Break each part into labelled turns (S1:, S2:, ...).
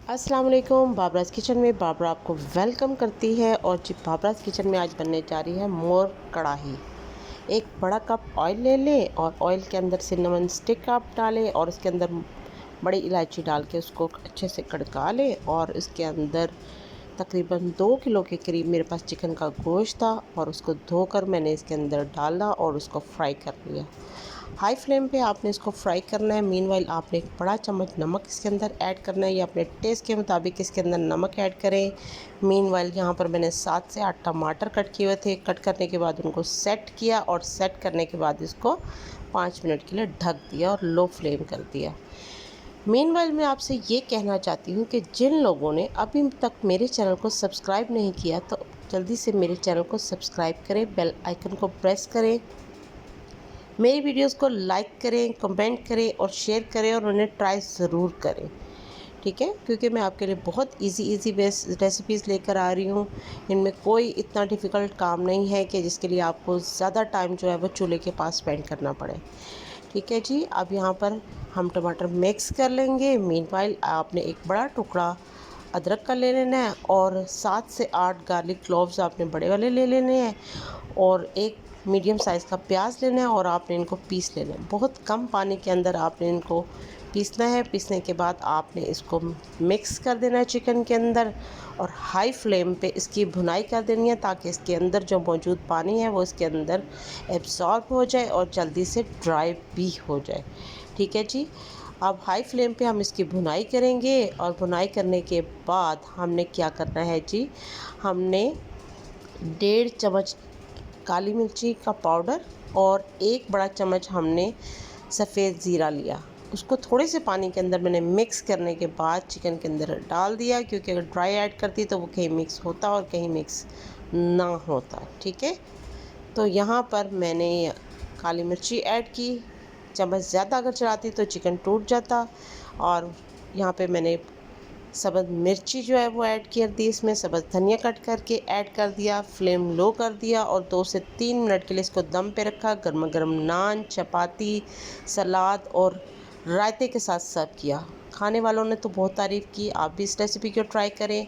S1: अस्सलाम वालेकुम। बाबराज किचन में बाबरा आपको वेलकम करती है। और जी बाबराज किचन में आज बनने जा रही है मोर कढ़ाई। एक बड़ा कप ऑयल ले लें और ऑयल के अंदर सिनेमन स्टिक आप डालें और उसके अंदर बड़ी इलायची डाल के उसको अच्छे से कड़का लें। और इसके अंदर तकरीबन 2 किलो के करीब मेरे पास चिकन का गोश्त था और उसको धोकर मैंने इसके अंदर डाला और उसको फ्राई कर लिया। हाई फ्लेम पे आपने इसको फ्राई करना है। मीनवाइल आपने एक बड़ा चम्मच नमक इसके अंदर ऐड करना है, या अपने टेस्ट के मुताबिक इसके अंदर नमक ऐड करें। मीनवाइल यहाँ पर मैंने 7 से 8 टमाटर कट किए हुए थे। कट करने के बाद उनको सेट किया और सेट करने के बाद इसको 5 मिनट के लिए ढक दिया और लो फ्लेम कर दिया। मीनवाइल मैं आपसे ये कहना चाहती हूँ कि जिन लोगों ने अभी तक मेरे चैनल को सब्सक्राइब नहीं किया तो जल्दी से मेरे चैनल को सब्सक्राइब करें, बेल आइकन को प्रेस करें, मेरी वीडियोस को लाइक करें, कमेंट करें और शेयर करें और उन्हें ट्राई ज़रूर करें, ठीक है। क्योंकि मैं आपके लिए बहुत इजी रेसिपीज़ लेकर आ रही हूँ। इनमें कोई इतना डिफ़िकल्ट काम नहीं है कि जिसके लिए आपको ज़्यादा टाइम जो है वो चूल्हे के पास स्पेंड करना पड़े, ठीक है जी। अब यहाँ पर हम टमाटर मिक्स कर लेंगे। मीनवाइल आपने एक बड़ा टुकड़ा अदरक का ले लेना है और 7 से 8 गार्लिक क्लोव्स आपने बड़े वाले ले लेने हैं और एक मीडियम साइज़ का प्याज लेना है और आपने इनको पीस लेना है। बहुत कम पानी के अंदर आपने इनको पीसना है। पीसने के बाद आपने इसको मिक्स कर देना है चिकन के अंदर और हाई फ्लेम पे इसकी भुनाई कर देनी है ताकि इसके अंदर जो मौजूद पानी है वो इसके अंदर एब्जॉर्ब हो जाए और जल्दी से ड्राई भी हो जाए, ठीक है जी। अब हाई फ्लेम पे हम इसकी भुनाई करेंगे और भुनाई करने के बाद हमने क्या करना है जी, हमने 1.5 चम्मच काली मिर्ची का पाउडर और 1 बड़ा चम्मच हमने सफ़ेद ज़ीरा लिया। उसको थोड़े से पानी के अंदर मैंने मिक्स करने के बाद चिकन के अंदर डाल दिया, क्योंकि अगर ड्राई ऐड करती तो वो कहीं मिक्स होता और कहीं मिक्स ना होता, ठीक है। तो यहाँ पर मैंने काली मिर्ची ऐड की। चम्मच ज़्यादा अगर चलाती तो चिकन टूट जाता। और यहाँ पे मैंने सब्ज़ मिर्ची जो है वो ऐड कर दी, इसमें सब्ज़ धनिया कट करके ऐड कर दिया। फ्लेम लो कर दिया और 2 से 3 मिनट के लिए इसको दम पे रखा। गर्मा गर्म नान, चपाती, सलाद और रायते के साथ सर्व किया। खाने वालों ने तो बहुत तारीफ़ की। आप भी इस रेसिपी को ट्राई करें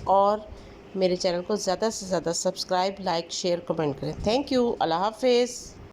S1: और मेरे चैनल को ज़्यादा से ज़्यादा सब्सक्राइब, लाइक, शेयर, कमेंट करें। Thank you. अल्लाह हाफ़िज़।